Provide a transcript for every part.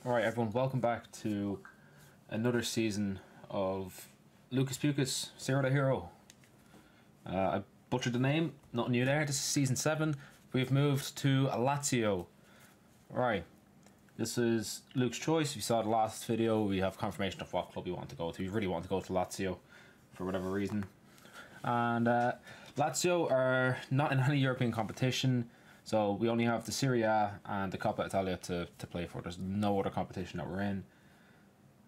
Alright everyone, welcome back to another season of Lukas Pukas, Zero the Hero. I butchered the name, nothing new there. This is season 7. We've moved to Lazio. Right, this is Luke's choice. If you saw the last video, we have confirmation of what club we want to go to. We really want to go to Lazio for whatever reason. And Lazio are not in any European competition. So we only have the Serie A and the Coppa Italia to play for. There's no other competition that we're in.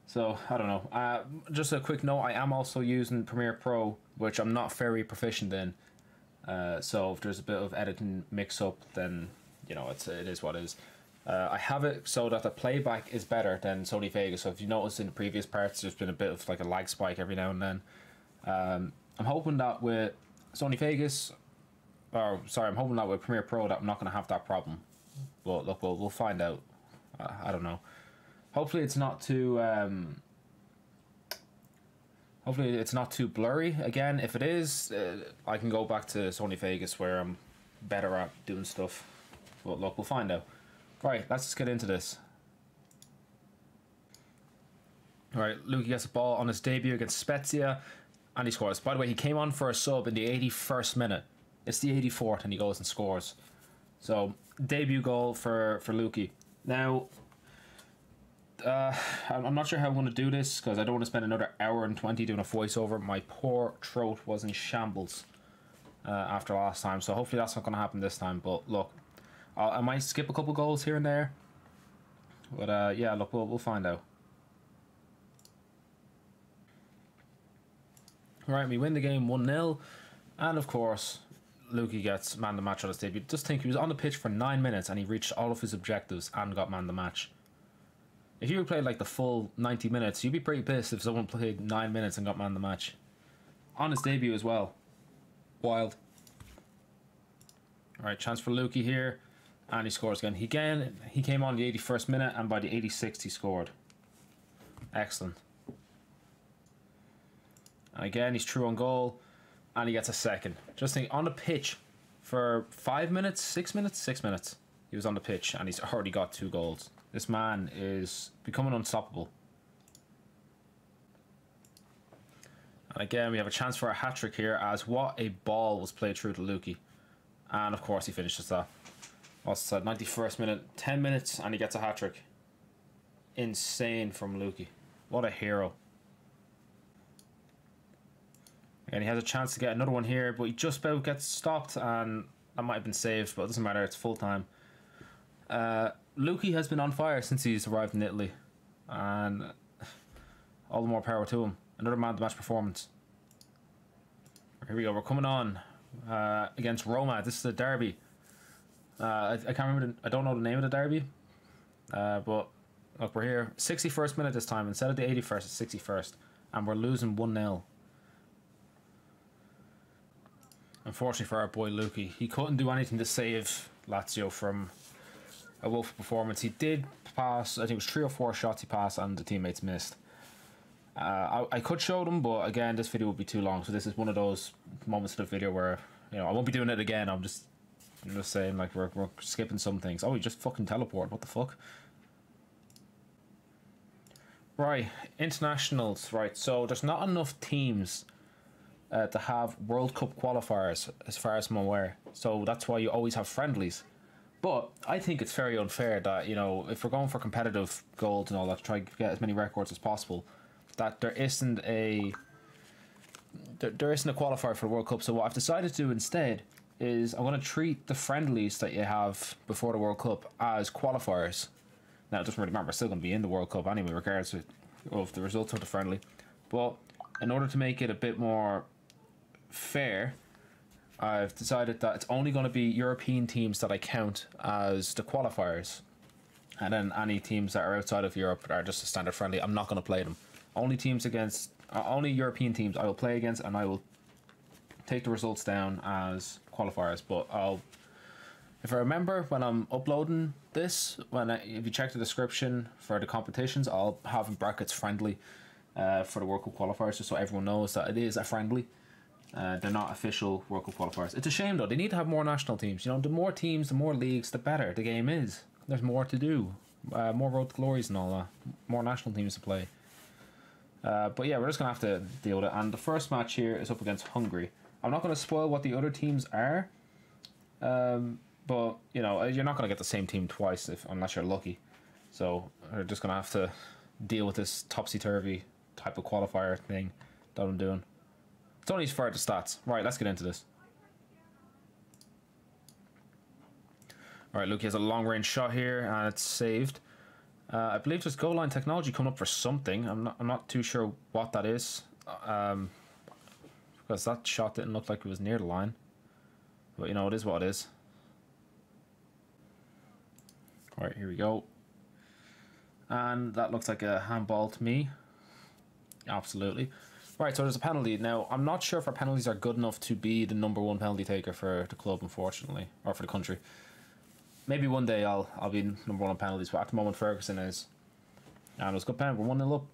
So, I don't know. Just a quick note, I am also using Premiere Pro, which I'm not very proficient in. So if there's a bit of editing mix-up, then, you know, it is what it is. I have it so that the playback is better than Sony Vegas. So if you notice in the previous parts, there's been a bit of like a lag spike every now and then. I'm hoping that with Sony Vegas... I'm hoping that with Premiere Pro that I'm not going to have that problem. But look, we'll find out. I don't know. Hopefully it's not too... hopefully it's not too blurry. Again, if it is, I can go back to Sony Vegas where I'm better at doing stuff. But look, we'll find out. Right, let's just get into this. Alright, Lukey gets the ball on his debut against Spezia. And he scores. By the way, he came on for a sub in the 81st minute. It's the 84th and he goes and scores. So, debut goal for Lukey. Now, I'm not sure how I'm going to do this because I don't want to spend another hour and 20 doing a voiceover. My poor throat was in shambles after last time. So hopefully that's not going to happen this time. But look, I might skip a couple goals here and there. But yeah, look, we'll find out. Right, we win the game 1-0. And of course... Lukey gets man the match on his debut. Just think, he was on the pitch for 9 minutes and he reached all of his objectives and got man the match. If you played like the full 90 minutes, you'd be pretty pissed if someone played 9 minutes and got man the match. On his debut as well. Wild. Alright, chance for Lukey here. And he scores again. He came on the 81st minute and by the 86th he scored. Excellent. And again, he's true on goal. And he gets a second. Just think, on the pitch for 5 minutes, 6 minutes? 6 minutes. He was on the pitch and he's already got 2 goals. This man is becoming unstoppable. And again, we have a chance for a hat-trick here as what a ball was played through to Lukey. And of course he finishes that. What's that? 91st minute, 10 minutes and he gets a hat-trick. Insane from Lukey. What a hero. And he has a chance to get another one here, but he just about gets stopped, and that might have been saved, but it doesn't matter, it's full time. Lukey has been on fire since he's arrived in Italy, and all the more power to him. Another man of the match performance. Here we go, we're coming on against Roma. This is a derby. I can't remember, I don't know the name of the derby, but look, we're here. 61st minute this time, instead of the 81st, it's 61st, and we're losing 1-0. Unfortunately for our boy Lukey, he couldn't do anything to save Lazio from a woeful performance. He did pass, I think it was 3 or 4 shots he passed and the teammates missed. I could show them, but again, this video would be too long. So this is one of those moments of the video where, you know, I won't be doing it again. I'm just saying, like, we're skipping some things. Oh, he just fucking teleported. What the fuck? Right, internationals. Right, so there's not enough teams to have World Cup qualifiers, as far as I'm aware. So that's why you always have friendlies. But I think it's very unfair that, you know, if we're going for competitive goals and all that, to try to get as many records as possible, that there isn't a qualifier for the World Cup. So what I've decided to do instead is I'm going to treat the friendlies that you have before the World Cup as qualifiers. Now, it doesn't really matter, we're still going to be in the World Cup anyway, regardless of the results of the friendly. But in order to make it a bit more fair, I've decided that it's only going to be European teams that I count as the qualifiers, and then any teams that are outside of Europe are just a standard friendly. I'm not going to play them. Only European teams I will play against, and I will take the results down as qualifiers. But if I remember when I'm uploading this, if you check the description for the competitions, I'll have in brackets friendly for the World Cup qualifiers, just so everyone knows that it is a friendly. They're not official World Cup qualifiers. It's a shame though. They need to have more national teams. You know, the more teams, the more leagues, the better the game is. There's more to do. more road to glories and all that, more national teams to play. But yeah, we're just gonna have to deal with it. And the first match here is up against Hungary. I'm not gonna spoil what the other teams are, but you know, you're not gonna get the same team twice unless you're lucky. So we're just gonna have to deal with this topsy-turvy type of qualifier thing that I'm doing. It's only for the stats. Right, let's get into this. Alright, Lukey has a long-range shot here, and it's saved. I believe there's goal line technology coming up for something. I'm not too sure what that is. Because that shot didn't look like it was near the line. But you know, it is what it is. Alright, here we go. And that looks like a handball to me. Absolutely. Right, so there's a penalty. Now, I'm not sure if our penalties are good enough to be the #1 penalty taker for the club, unfortunately. Or for the country. Maybe one day I'll be #1 on penalties, but at the moment Ferguson is. And it was a good penalty. We're 1-0 up.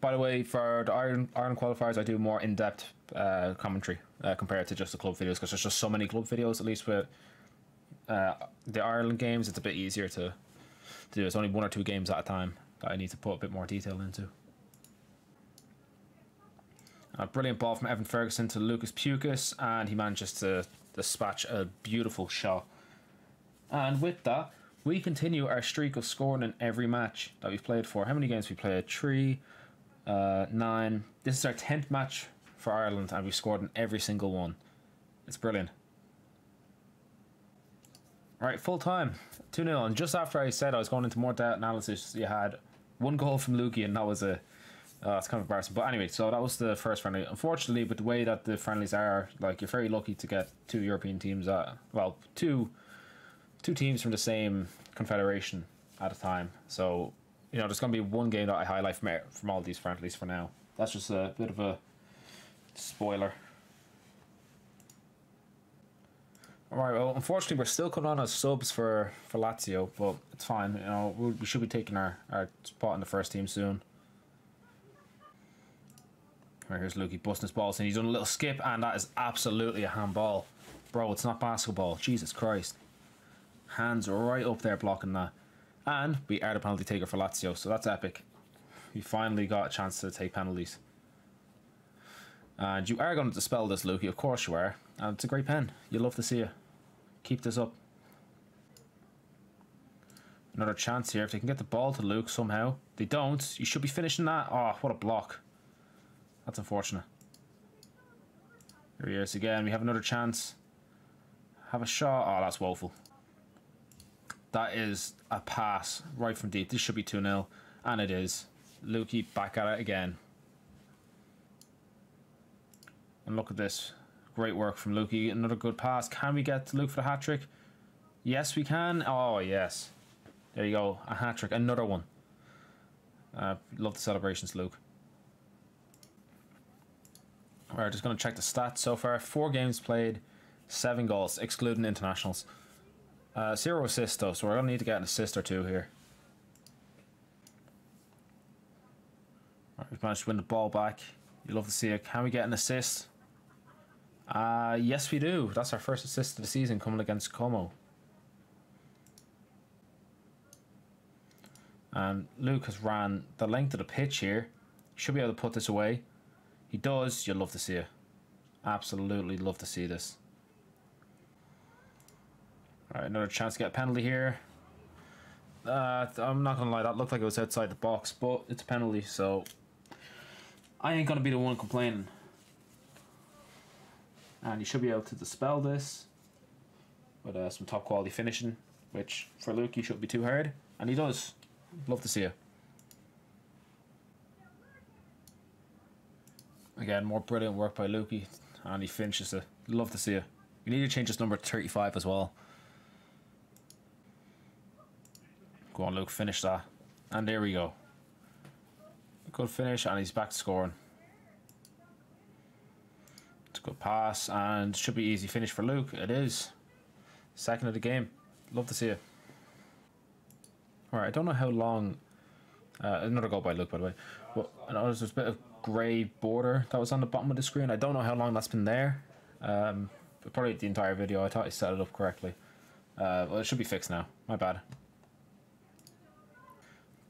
By the way, for the Ireland qualifiers, I do more in-depth commentary compared to just the club videos, because there's just so many club videos. At least with the Ireland games, it's a bit easier to do. It's only 1 or 2 games at a time that I need to put a bit more detail into. A brilliant ball from Evan Ferguson to Lukas Pukas, and he manages to dispatch a beautiful shot. And with that, we continue our streak of scoring in every match that we've played for. How many games we played? 3, 9. This is our 10th match for Ireland, and we've scored in every single one. It's brilliant. Alright, full time. 2-0. And just after I said I was going into more depth analysis, you had 1 goal from Lukey, and that was a... it's kind of embarrassing. But anyway, so that was the first friendly. Unfortunately, with the way that the friendlies are, like, you're very lucky to get 2 European teams well, two teams from the same confederation at a time. So, you know, there's going to be 1 game that I highlight from all these friendlies for now. That's just a bit of a spoiler. Alright, well, unfortunately, we're still coming on as subs for Lazio, but it's fine. You know, we should be taking our spot in the first team soon. Right, here's Lukey busting his balls, and he's done a little skip, and that is absolutely a handball. Bro, it's not basketball. Jesus Christ. Hands right up there blocking that. And we are the penalty taker for Lazio, so that's epic. We finally got a chance to take penalties. And you are going to dispel this, Lukey. Of course you are. And it's a great pen. You love to see it. Keep this up. Another chance here. If they can get the ball to Luke somehow. They don't. You should be finishing that. Oh, what a block. That's unfortunate. Here he is again. We have another chance. Have a shot. Oh, that's woeful. That is a pass right from deep. This should be 2-0. And it is. Lukey back at it again. And look at this. Great work from Lukey. Another good pass. Can we get to Luke for the hat-trick? Yes, we can. Oh, yes. There you go. A hat-trick. Another one. Love the celebrations, Luke. Alright, just going to check the stats so far. 4 games played. 7 goals, excluding internationals. 0 assists though, so we're going to need to get an assist or 2 here. Right, we've managed to win the ball back. You'd love to see it. Can we get an assist? Yes we do. That's our first assist of the season coming against Como. And Luke has ran the length of the pitch here. Should be able to put this away. He does. You'd love to see it. Absolutely love to see this. Alright, another chance to get a penalty here. I'm not gonna lie, that looked like it was outside the box, but it's a penalty, so I ain't gonna be the one complaining. And you should be able to dispel this with some top quality finishing, which for Lukey shouldn't be too hard, and he does. Love to see it. Again, more brilliant work by Lukey, and he finishes it. Love to see it. We need to change his number to 35 as well. Go on, Luke, finish that. And there we go. Good finish, and he's back to scoring. It's a good pass, and should be easy finish for Luke. It is. Second of the game. Love to see it. Alright, I don't know how long... another goal by Luke, by the way. But I noticed there's a bit of grey border that was on the bottom of the screen. I don't know how long that's been there. Probably the entire video. I thought I set it up correctly. Well, it should be fixed now. My bad.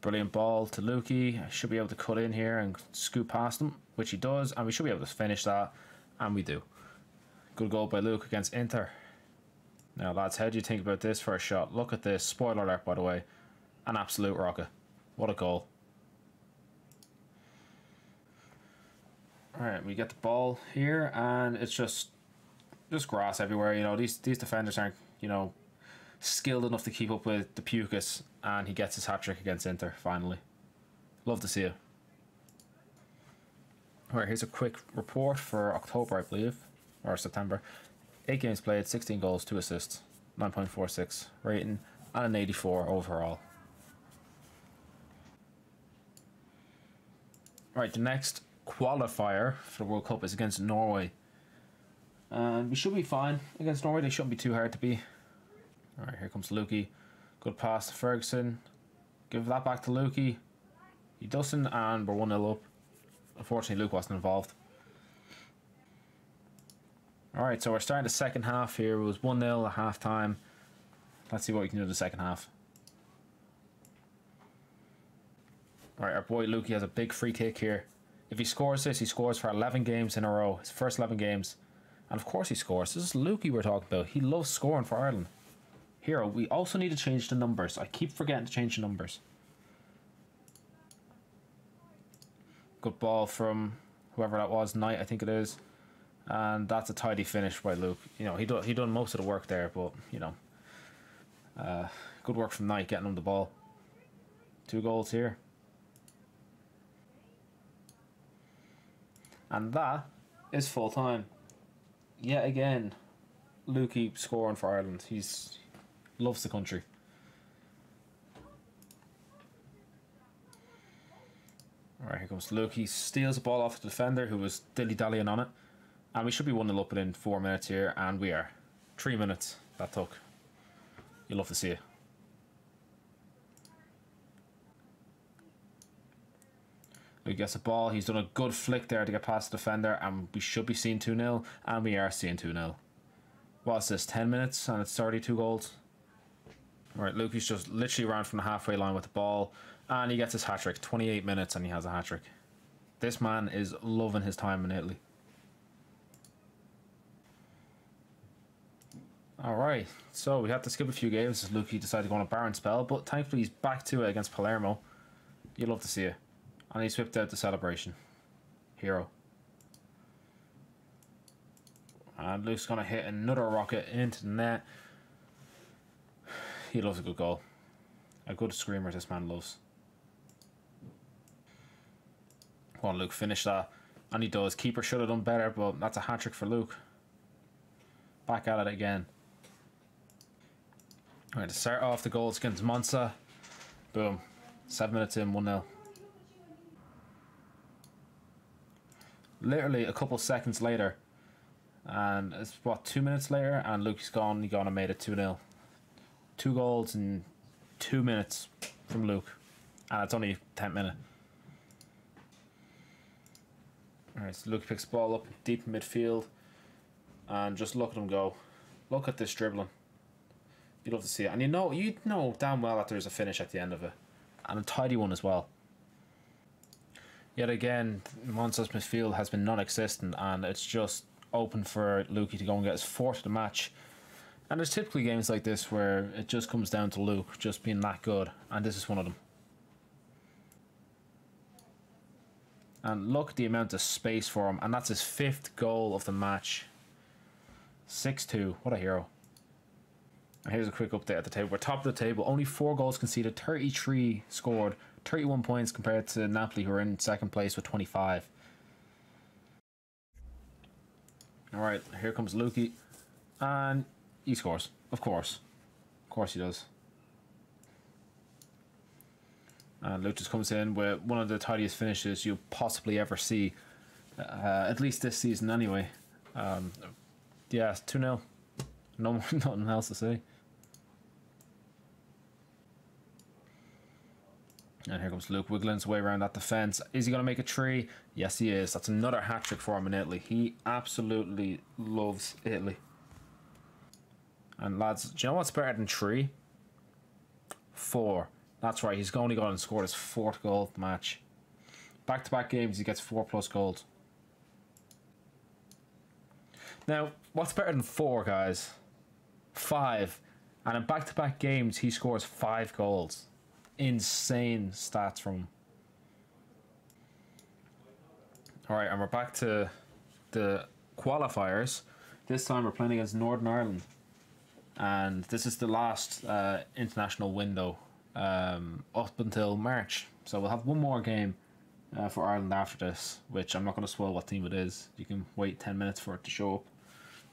Brilliant ball to Lukey. Should be able to cut in here and scoop past him, which he does, and we should be able to finish that, and we do. Good goal by Luke against Inter. Now, lads, how do you think about this first shot? Look at this. Spoiler alert, by the way. An absolute rocket. What a goal. Alright, we get the ball here, and it's just grass everywhere. You know, these defenders aren't, you know, skilled enough to keep up with the Pukas, and he gets his hat-trick against Inter, finally. Love to see it. Alright, here's a quick report for October, I believe, or September. 8 games played, 16 goals, 2 assists, 9.46 rating, and an 84 overall. Alright, the next qualifier for the World Cup is against Norway. And we should be fine against Norway. They shouldn't be too hard to beat. Alright, here comes Lukey. Good pass to Ferguson. Give that back to Lukey. He doesn't, and we're 1-0 up. Unfortunately, Luke wasn't involved. Alright, so we're starting the second half here. It was 1-0 at half time. Let's see what we can do in the second half. Alright, our boy Lukey has a big free kick here. If he scores this, he scores for 11 games in a row. His first 11 games. And of course he scores. This is Lukey we're talking about. He loves scoring for Ireland. Hero, we also need to change the numbers. I keep forgetting to change the numbers. Good ball from whoever that was, Knight I think it is. And that's a tidy finish by Luke. You know, he done most of the work there, but, you know. Good work from Knight getting him the ball. 2 goals here. And that is full time. Yet again, Lukey scoring for Ireland. He's loves the country. Alright, here comes Luke. He steals the ball off the defender who was dilly-dallying on it. And we should be 1-0 up within 4 minutes here, and we are. 3 minutes that took. You'll love to see it. Luke gets the ball. He's done a good flick there to get past the defender, and we should be seeing 2-0, and we are seeing 2-0. What's this, 10 minutes, and it's 32 goals? Alright, Lukey's just literally ran from the halfway line with the ball, and he gets his hat-trick. 28 minutes, and he has a hat-trick. This man is loving his time in Italy. Alright, so we had to skip a few games as Lukey decided to go on a barren spell, but thankfully he's back to it against Palermo. You'd love to see it. And he's whipped out the celebration. Hero. And Luke's going to hit another rocket into the net. He loves a good goal. A good screamer this man loves. Come on, Luke, finish that. And he does. Keeper should have done better, but that's a hat-trick for Luke. Back at it again. Alright, to start off the goals against Monza. Boom. 7 minutes in, 1-0. Literally a couple seconds later, and it's what, 2 minutes later, and Luke's gone. He gone and made it 2-0. 2 goals in 2 minutes from Luke, and it's only 10th minute. Alright, so Luke picks the ball up deep in midfield, and just look at him go. Look at this dribbling. You'd love to see it, and you know damn well that there's a finish at the end of it, and a tidy one as well. Yet again, Monza's midfield has been non-existent, and it's just open for Lukey to go and get his 4th of the match. And there's typically games like this where it just comes down to Luke just being that good, and this is one of them. And look at the amount of space for him, and that's his 5th goal of the match. 6-2, what a hero. And here's a quick update at the table. We're top of the table, only 4 goals conceded, 33 scored. 31 points compared to Napoli, who are in 2nd place with 25. Alright, here comes Lukey. And he scores. Of course. Of course he does. And Luke just comes in with one of the tidiest finishes you'll possibly ever see. At least this season anyway. Yeah, 2-0. Nothing else to say. And here comes Luke wiggling his way around that defence. Is he going to make a 3? Yes, he is. That's another hat-trick for him in Italy. He absolutely loves Italy. And lads, do you know what's better than 3? 4. That's right, he's only gone and scored his 4th goal of the match. Back-to-back games, he gets 4+ goals. Now, what's better than 4, guys? 5. And in back-to-back games, he scores 5 goals. Insane stats from him. Alright, and we're back to the qualifiers. This time we're playing against Northern Ireland. And this is the last international window up until March. So we'll have one more game for Ireland after this, which I'm not going to spoil what team it is. You can wait 10 minutes for it to show up.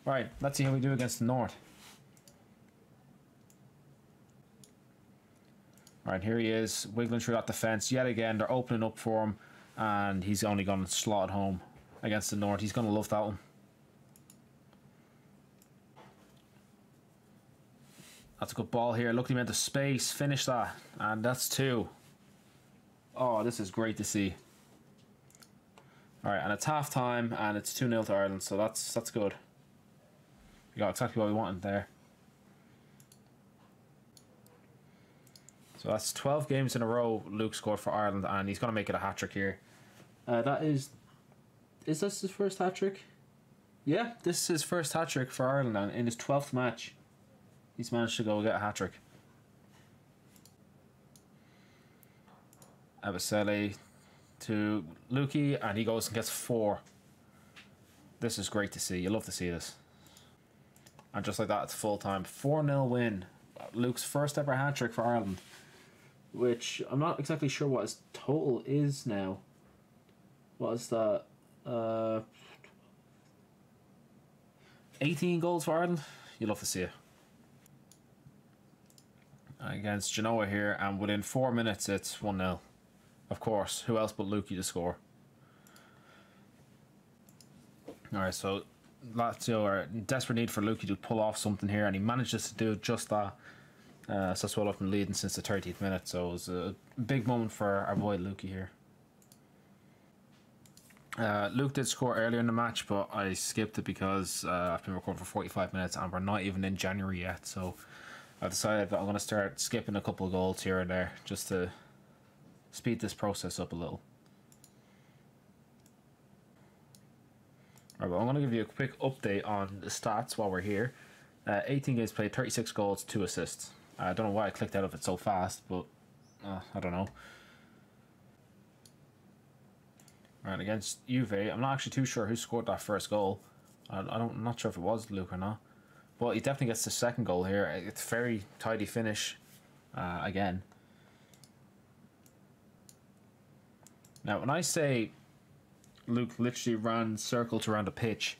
Right, let's see how we do against the North. Right, here he is, wiggling through that defence. Yet again, they're opening up for him, and he's only going to slot home against the North. He's going to love that one. That's a good ball here. Looked him into space, finish that, and that's 2. Oh, this is great to see. Alright, and it's half time, and it's 2-0 to Ireland, so that's good. We got exactly what we wanted there. So that's 12 games in a row Luke scored for Ireland, and he's going to make it a hat-trick here. Is this his first hat-trick? Yeah, this is his first hat-trick for Ireland, and in his 12th match, he's managed to go get a hat-trick. Abasele to Lukey, and he goes and gets 4. This is great to see. You love to see this. And just like that, it's full time. 4-0 win. Luke's first ever hat-trick for Ireland, which I'm not exactly sure what his total is now. What is that? 18 goals for Ireland. You love to see it. Against Genoa here, and within 4 minutes it's 1-0. Of course, who else but Lukey to score? Alright, so Lazio are in desperate need for Lukey to pull off something here, and he manages to do just that. Sassuolo have been leading since the 30th minute, so it was a big moment for our boy Lukey here. Luke did score earlier in the match, but I skipped it because I've been recording for 45 minutes and we're not even in January yet, so I've decided that I'm going to start skipping a couple of goals here and there just to speed this process up a little. Right, well, I'm going to give you a quick update on the stats while we're here. 18 games played, 36 goals, 2 assists. I don't know why I clicked out of it so fast, but I don't know. Right, against Juve, I'm not actually too sure who scored that first goal. I'm not sure if it was Luke or not. But he definitely gets the second goal here. It's a very tidy finish again. Now, when I say Luke literally ran circles around the pitch,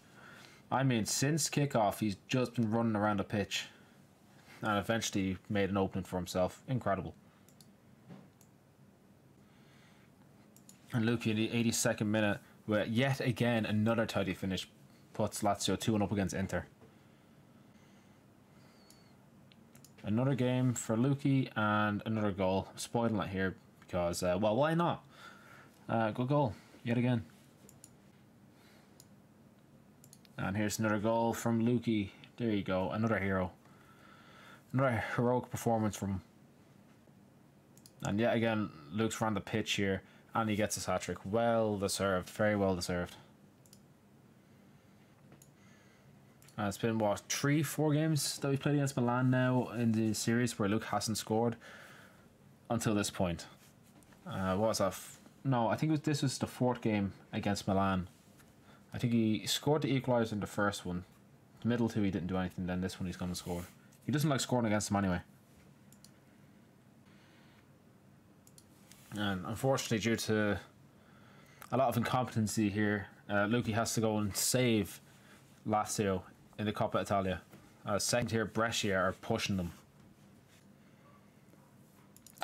I mean since kickoff he's just been running around the pitch and eventually made an opening for himself. Incredible. And Lukey in the 82nd minute, with yet again another tidy finish, puts Lazio 2-1 up against Inter. Another game for Lukey and another goal. I'm spoiling it here because, well, why not? Good goal, yet again. And here's another goal from Lukey. There you go, another hero. Another heroic performance from him. And yet again, Luke's around the pitch here. And he gets his hat-trick. Well deserved. Very well deserved. It's been, what, 3-4 games that we've played against Milan now in the series where Luke hasn't scored until this point. What was that? No, I think this was the 4th game against Milan. I think he scored the equaliser in the first one. The middle 2 he didn't do anything, then this one he's going to score. He doesn't like scoring against them anyway. And unfortunately, due to a lot of incompetency here, Lukey has to go and save Lazio in the Coppa Italia. Second tier Brescia are pushing them.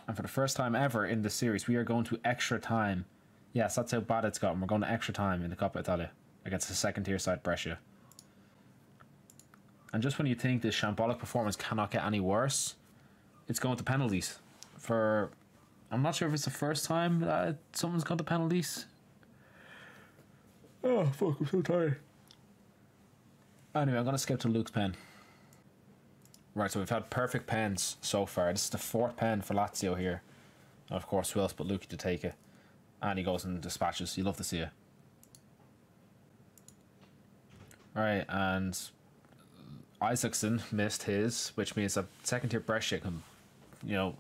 And for the first time ever in the series, we are going to extra time. Yes, that's how bad it's gotten. We're going to extra time in the Coppa Italia against the second tier side Brescia. And just when you think this shambolic performance cannot get any worse, it's going to penalties. I'm not sure if it's the first time that someone's gone to penalties. Oh, fuck, I'm so tired. Anyway, I'm going to skip to Luke's pen. Right, so we've had perfect pens so far. This is the 4th pen for Lazio here. Of course, who else but Lukey to take it. And he goes and dispatches. You love to see it. Alright, and Isaacson missed his, which means that second tier Brescia can, you know,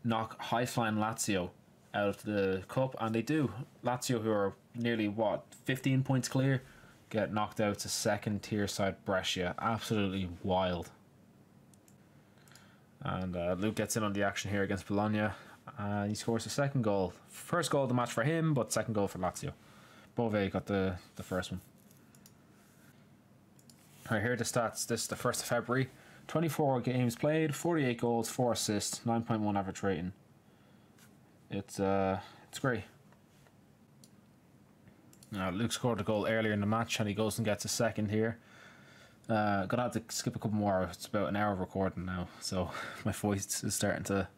knock high flying Lazio out of the cup, and they do. Lazio, who are nearly what, 15 points clear, get knocked out to second tier side Brescia. Absolutely wild. And Luke gets in on the action here against Bologna, and he scores the second goal. First goal of the match for him, but second goal for Lazio. Bove got the first one. Alright, here are the stats. This is the 1st of February. 24 games played, 48 goals, 4 assists, 9.1 average rating. It's great. Luke scored a goal earlier in the match, and he goes and gets a second here. Gonna have to skip a couple more. It's about an hour of recording now, so my voice is starting to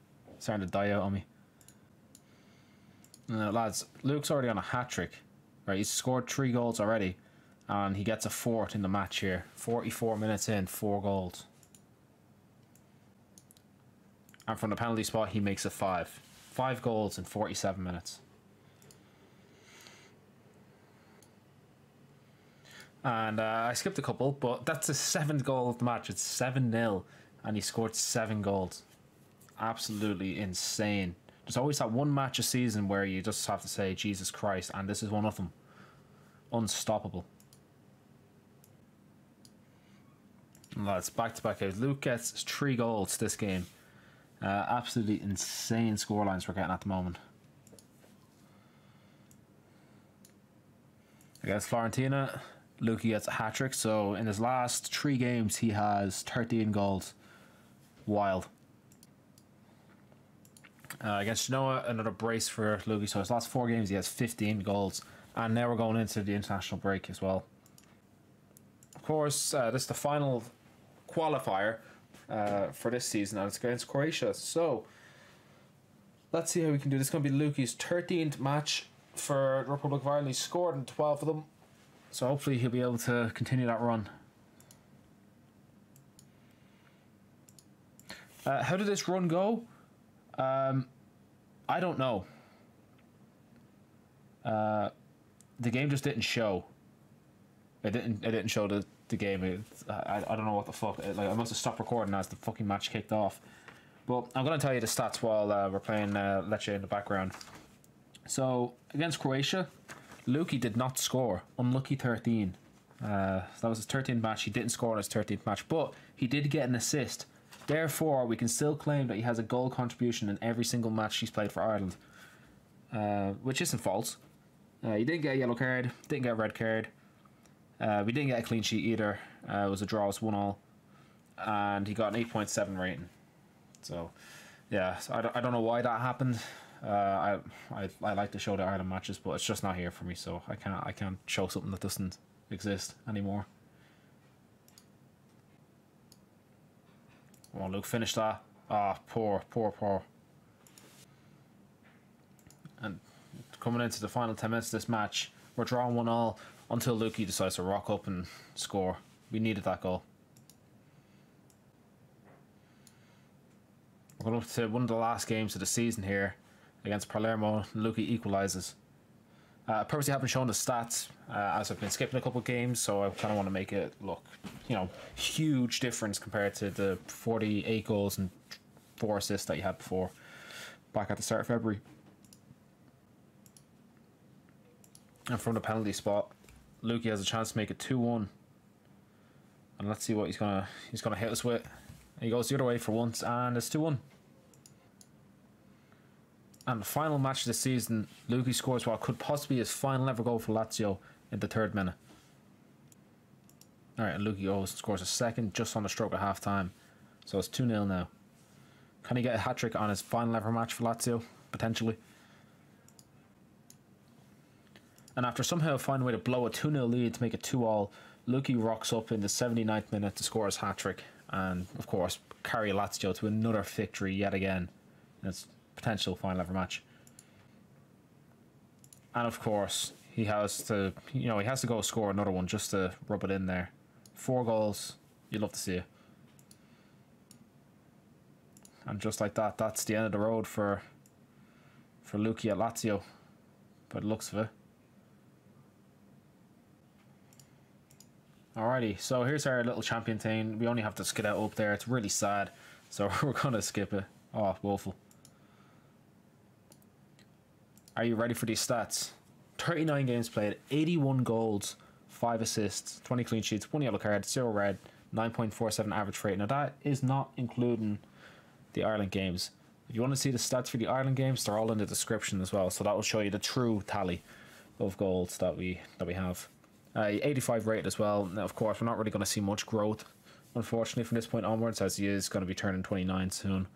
die out on me. Lads, Luke's already on a hat-trick. Right, he's scored 3 goals already, and he gets a 4th in the match here. 44 minutes in, 4 goals. And from the penalty spot, he makes it 5. 5 goals in 47 minutes. And I skipped a couple, but that's the 7th goal of the match. It's 7-0, and he scored 7 goals. Absolutely insane. There's always that one match a season where you just have to say, Jesus Christ, and this is one of them. Unstoppable. And that's back-to-back games. Luke gets 3 goals this game. Absolutely insane scorelines we're getting at the moment. Against Fiorentina, Lukey gets a hat-trick, so in his last 3 games he has 13 goals. Wild. Against Genoa, another brace for Lukey, so his last 4 games he has 15 goals, and now we're going into the international break as well. Of course, this is the final qualifier for this season, and it's against Croatia, so let's see how we can do this. It's going to be Lukey's 13th match for the Republic of Ireland. He scored in 12 of them, so hopefully he'll be able to continue that run. How did this run go? I don't know. The game just didn't show. It didn't show the game. I don't know what the fuck. Like, I must have stopped recording as the fucking match kicked off. But I'm gonna tell you the stats while we're playing Lecce in the background. So against Croatia, Lukey did not score. Unlucky 13. That was his 13th match. He didn't score in his 13th match, but he did get an assist. Therefore, we can still claim that he has a goal contribution in every single match he's played for Ireland, which isn't false. He didn't get a yellow card, didn't get a red card. We didn't get a clean sheet either. It was a draw, it was 1-1, and he got an 8.7 rating. So, yeah, so I don't know why that happened. I like to show the Ireland matches, but it's just not here for me, so I can't show something that doesn't exist anymore. Come on, Luke, finish that. Ah, poor. And coming into the final 10 minutes of this match, we're drawing 1-1 until Lukey decides to rock up and score. We needed that goal. We're going up to one of the last games of the season here against Palermo. Lukey equalises. I purposely haven't shown the stats as I've been skipping a couple of games, so I kind of want to make it look, you know, huge difference compared to the 48 goals and 4 assists that you had before, back at the start of February. And from the penalty spot, Lukey has a chance to make it 2-1, and let's see what he's gonna hit us with. He goes the other way for once, and it's 2-1. And the final match of the season, Lukey scores what could possibly be his final ever goal for Lazio in the 3rd minute. Alright, and Lukey goes and scores a second just on the stroke of half time. So it's 2-0 now. Can he get a hat-trick on his final ever match for Lazio? Potentially. And after somehow finding a way to blow a 2-0 lead to make it 2-2, Lukey rocks up in the 79th minute to score his hat-trick. And, of course, carry Lazio to another victory yet again. And it's potential final ever match. And of course he has to go score another one just to rub it in there. 4 goals, you'd love to see it. And just like that, that's the end of the road for for Lukey at Lazio, by the looks of it. Alrighty, so here's our little champion thing. We only have to skid out up there. It's really sad, so we're gonna skip it. Oh, woeful. Are you ready for these stats? 39 games played, 81 goals, 5 assists, 20 clean sheets, 1 yellow card, 0 red, 9.47 average rate. Now that is not including the Ireland games. If you want to see the stats for the Ireland games, they're all in the description as well. So that will show you the true tally of goals that we have. 85 rate as well. Now, of course, we're not really going to see much growth, unfortunately, from this point onwards, as he is going to be turning 29 soon.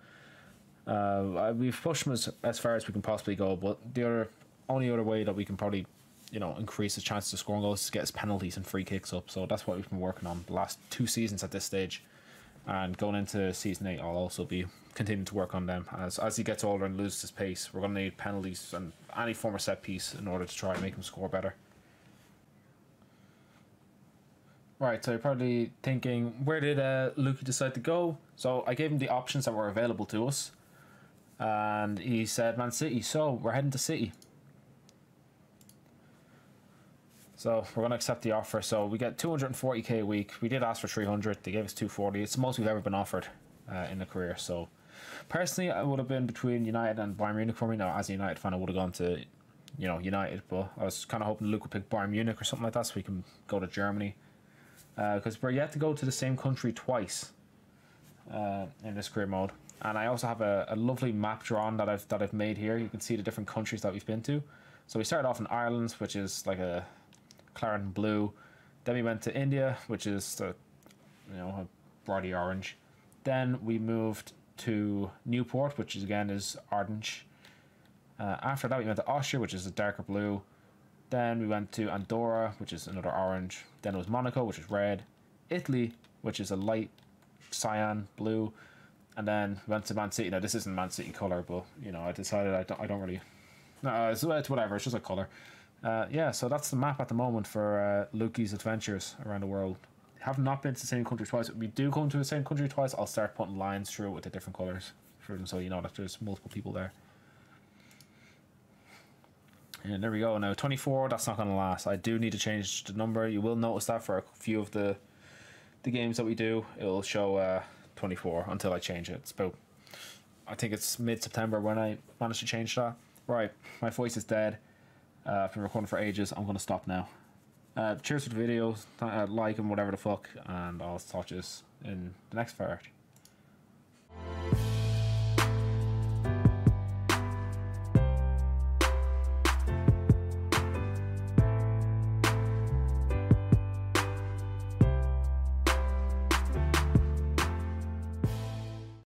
We've pushed him as far as we can possibly go, but the only other way that we can probably, you know, increase his chances of scoring goals is to get his penalties and free kicks up. So that's what we've been working on the last 2 seasons at this stage. And going into season 8, I'll also be continuing to work on them. As he gets older and loses his pace, we're going to need penalties and any form of set piece in order to try and make him score better. Right, so you're probably thinking, where did Lukey decide to go? So I gave him the options that were available to us, and he said Man City, so we're heading to City. So we're going to accept the offer. So we get 240k a week. We did ask for 300. They gave us 240. It's the most we've ever been offered in a career. So personally, I would have been between United and Bayern Munich for me. Now, as a United fan, I would have gone to, you know, United, but I was kind of hoping Luke would pick Bayern Munich or something like that, so we can go to Germany. Because we're yet to go to the same country twice in this career mode. And I also have a lovely map drawn that I've made here. You can see the different countries that we've been to. So we started off in Ireland, which is like a claret blue. Then we went to India, which is the, you know, a brighty orange. Then we moved to Newport, which is again is orange. After that we went to Austria, which is a darker blue. Then we went to Andorra, which is another orange. Then it was Monaco, which is red. Italy, which is a light cyan blue. And then we went to Man City. Now this isn't Man City colour, but you know, I decided I don't really. No, it's whatever. It's just a colour. Yeah, so that's the map at the moment for Lukey's adventures around the world. Have not been to the same country twice. If we do come to the same country twice, I'll start putting lines through it with the different colours for them, so you know that there's multiple people there. And there we go. Now 24, that's not going to last. I do need to change the number. You will notice that for a few of the games that we do, it will show 24 until I change it. It's about, I think it's mid-September when I managed to change that. Right, my voice is dead. I've been recording for ages. I'm going to stop now. Cheers for the video, like and whatever the fuck, and I'll talk to you in the next part.